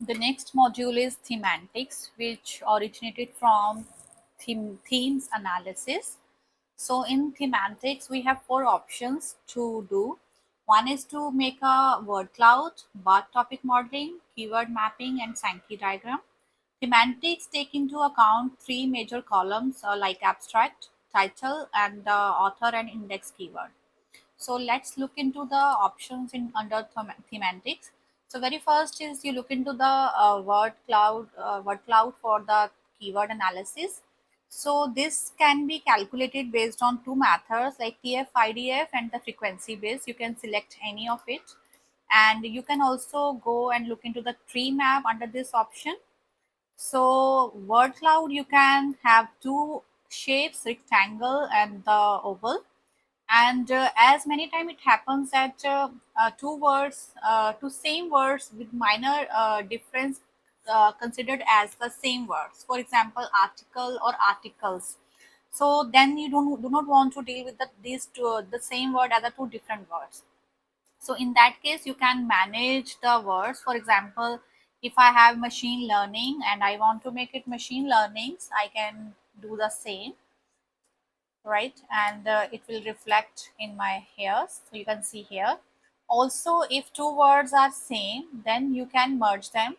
The next module is semantics, which originated from themes analysis. So in semantics, we have four options to do. One is to make a word cloud, bar topic modeling, keyword mapping, and Sankey diagram. Semantics take into account three major columns like abstract, title, and the author and index keyword. So let's look into the options in under semantics. So very first is you look into the word cloud for the keyword analysis. So this can be calculated based on two methods like TF-IDF and the frequency base. You can select any of it, and you can also go and look into the tree map under this option. So word cloud, you can have two shapes, rectangle and the oval, and as many time it happens that two same words with minor difference considered as the same words, for example article or articles. So then you do not want to deal with these two, the same word as the two different words. So in that case you can manage the words. For example, if I have machine learning and I want to make it machine learnings, I can do the same, right? And it will reflect in my hairs, so you can see here. Also, if two words are same, then you can merge them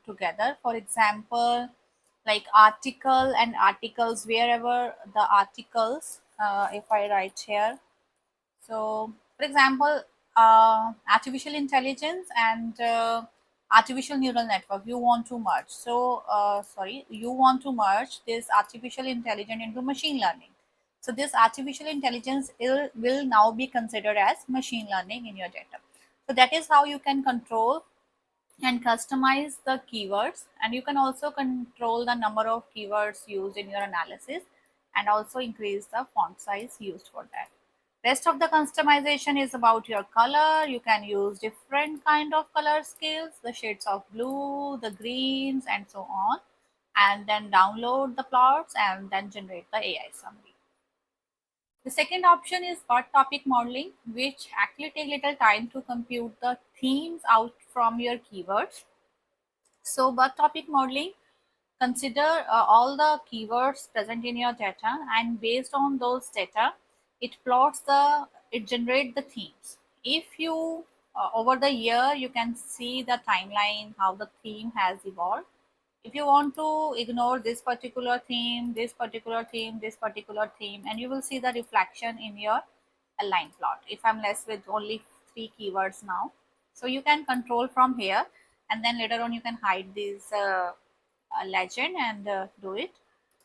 together. For example, like article and articles, wherever the articles, if I write here, so for example, artificial intelligence and artificial neural network, you want to merge. So sorry, you want to merge this artificial intelligence into machine learning. So this artificial intelligence will now be considered as machine learning in your data. So that is how you can control and customize the keywords, and you can also control the number of keywords used in your analysis and also increase the font size used for that. Rest of the customization is about your color. You can use different kind of color scales, the shades of blue, the greens, and so on, and then download the plots and then generate the AI summary. The second option is word topic modeling, which actually take little time to compute the themes out from your keywords. So word topic modeling consider all the keywords present in your data, and based on those data, it generates the themes. If you over the year you can see the timeline how the theme has evolved. If you want to ignore this particular theme, this particular theme, this particular theme, and you will see the reflection in your align plot. If I'm less with only three keywords now, so you can control from here, and then later on you can hide these legend and do it.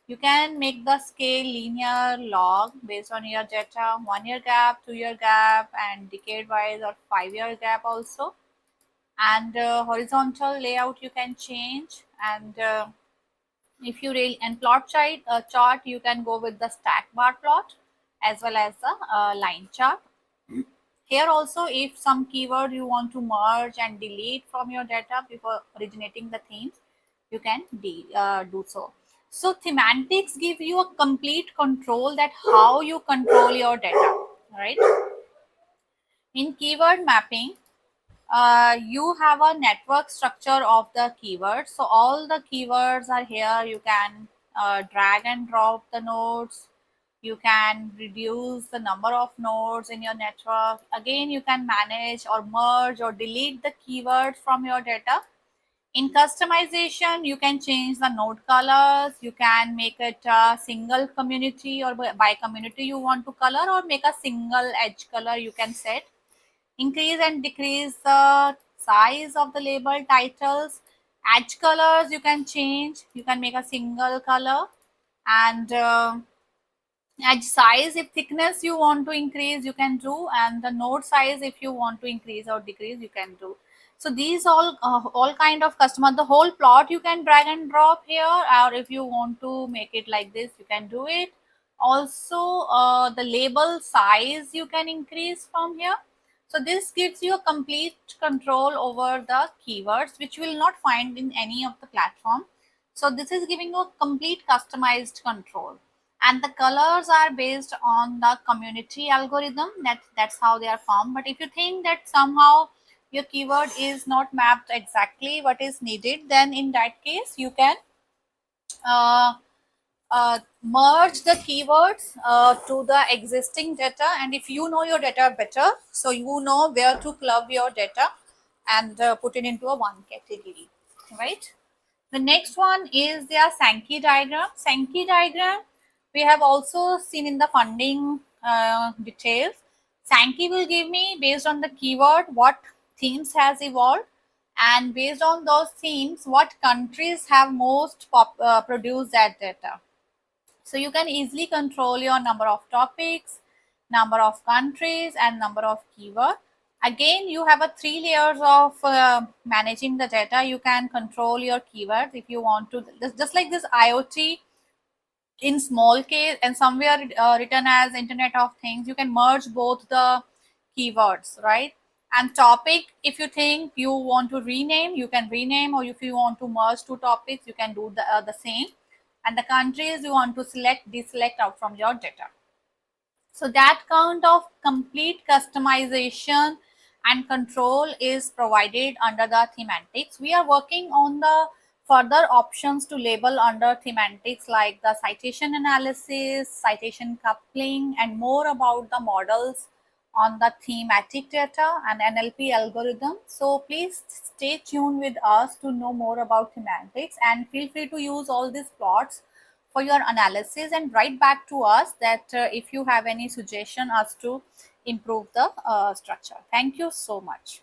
You can make the scale linear log based on your data, 1 year gap, 2 year gap, and decade wise or 5 year gap also. And horizontal layout you can change, and if you really and plot chart, you can go with the stack bar plot as well as the line chart. Here also, if some keyword you want to merge and delete from your data before originating the themes, you can do so. So semantics give you a complete control that how you control your data, right? In keyword mapping, you have a network structure of the keywords. So all the keywords are here. You can drag and drop the nodes. You can reduce the number of nodes in your network. Again, you can manage or merge or delete the keywords from your data. In customization, you can change the node colors. You can make it a single community, or by community you want to color, or make a single edge color you can set. Increase and decrease the size of the label titles. Edge colors you can change. You can make a single color, and edge size, if thickness you want to increase you can do, and the node size if you want to increase or decrease you can do. So these all kind of customer, the whole plot you can drag and drop here, or if you want to make it like this you can do it. Also the label size you can increase from here. So this gives you a complete control over the keywords which you will not find in any of the platform. So this is giving you a complete customized control, and the colors are based on the community algorithm. That's how they are formed. But if you think that somehow your keyword is not mapped exactly what is needed, then in that case you can uh, merge the keywords to the existing data. And if you know your data better, so you know where to club your data and put it into a one category, right? The next one is their Sankey diagram. Sankey diagram we have also seen in the funding details. Sankey will give me, based on the keyword, what themes has evolved, and based on those themes what countries have most produced that data. So you can easily control your number of topics, number of countries, and number of keyword. Again, you have a three layers of managing the data. You can control your keywords if you want to, just like this IoT in small case and somewhere written as Internet of Things. You can merge both the keywords, right? And topic, if you think you want to rename, you can rename, or if you want to merge two topics, you can do the same. And the countries you want to select, deselect out from your data. So that kind of complete customization and control is provided under the thematics. We are working on the further options to label under thematics, like the citation analysis, citation coupling, and more about the models on the thematic data and NLP algorithm. So please stay tuned with us to know more about thematics, and feel free to use all these plots for your analysis and write back to us that if you have any suggestion as to improve the structure. Thank you so much.